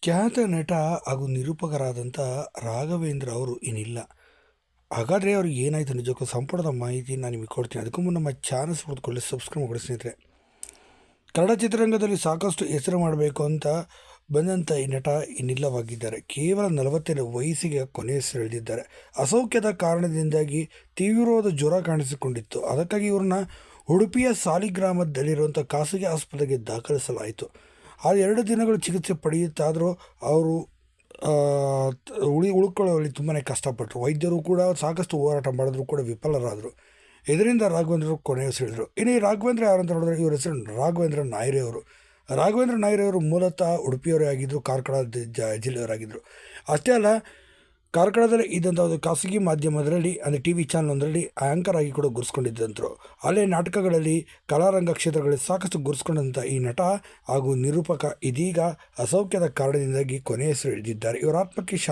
ಖ್ಯಾತ ನಟ ಹಾಗೂ ನಿರೂಪಕರಾದಂಥ ರಾಘವೇಂದ್ರ ಅವರು ಇನ್ನಿಲ್ಲ. ಹಾಗಾದರೆ ಅವ್ರಿಗೆ ಏನಾಯಿತು ನಿಜಕ್ಕೂ ಸಂಪೂರ್ಣದ ಮಾಹಿತಿ ನಾನು ನಿಮಗೆ ಕೊಡ್ತೀನಿ. ಅದಕ್ಕೂ ಮುನ್ನ ನಮ್ಮ ಚಾನಲ್ಸ್ ಹೊಡೆದುಕೊಳ್ಳಿ, ಸಬ್ಸ್ಕ್ರೈಬ್ ಮಾಡಿ ಸ್ನೇಹಿತರೆ. ಕನ್ನಡ ಚಿತ್ರರಂಗದಲ್ಲಿ ಸಾಕಷ್ಟು ಹೆಸರು ಮಾಡಬೇಕು ಅಂತ ಬಂದಂಥ ಈ ನಟ ಇನ್ನಿಲ್ಲವಾಗಿದ್ದಾರೆ. ಕೇವಲ 40ನೇ ವಯಸ್ಸಿಗೆ ಕೊನೆಯುಸಿರೆಳೆದಿದ್ದಾರೆ. ಅಸೌಖ್ಯದ ಕಾರಣದಿಂದಾಗಿ ತೀವ್ರವಾದ ಜ್ವರ ಕಾಣಿಸಿಕೊಂಡಿತ್ತು. ಅದಕ್ಕಾಗಿ ಇವ್ರನ್ನ ಉಡುಪಿಯ ಸಾಲಿಗ್ರಾಮದಲ್ಲಿರುವಂಥ ಖಾಸಗಿ ಆಸ್ಪತ್ರೆಗೆ ದಾಖಲಿಸಲಾಯಿತು. ಆ 2 ದಿನಗಳು ಚಿಕಿತ್ಸೆ ಪಡೆಯುತ್ತಾದರೂ ಅವರು ಉಳ್ಕೊಳ್ಳುವಲ್ಲಿ ತುಂಬಾ ಕಷ್ಟಪಟ್ಟರು. ವೈದ್ಯರು ಕೂಡ ಸಾಕಷ್ಟು ಹೋರಾಟ ಮಾಡಿದ್ರು ಕೂಡ ವಿಫಲರಾದರು. ಇದರಿಂದ ರಾಘವೇಂದ್ರ ಕೊನೆಯುಸಿರೆಳೆದರು. ಇನ್ನು ಈ ರಾಘವೇಂದ್ರ ಯಾರಂತ ನೋಡಿದ್ರೆ ಇವರ ಹೆಸರು ರಾಘವೇಂದ್ರ ನಾಯ್ರೆ ಅವರು. ರಾಘವೇಂದ್ರ ನಾಯ್ರೆ ಅವರು ಮೂಲತಃ ಉಡುಪಿಯವರೇ ಆಗಿದ್ದರು, ಕಾರ್ಕಳ ಜಿಲ್ಲೆಯವರಾಗಿದ್ದರು. ಅಷ್ಟೇ ಅಲ್ಲ, ಕಾರ್ಕಳದಲ್ಲಿ ಇದ್ದಂಥ ಒಂದು ಖಾಸಗಿ ಮಾಧ್ಯಮದಲ್ಲಿ ಅಂದರೆ ಟಿ ವಿ ಚಾನಲ್ ಒಂದರಲ್ಲಿ ಆ್ಯಂಕರ್ ಆಗಿ ಕೂಡ ಗುರುಸ್ಕೊಂಡಿದ್ದಂಥರು. ಅಲ್ಲೇ ನಾಟಕಗಳಲ್ಲಿ, ಕಲಾರಂಗ ಕ್ಷೇತ್ರಗಳಲ್ಲಿ ಸಾಕಷ್ಟು ಗುರುಸ್ಕೊಂಡಂಥ ಈ ನಟ ಹಾಗೂ ನಿರೂಪಕ ಇದೀಗ ಅಸೌಖ್ಯದ ಕಾರಣದಿಂದಾಗಿ ಕೊನೆಯುಸಿರೆಳೆದಿದ್ದಾರೆ. ಇವರ ಆತ್ಮಕ್ಕೆ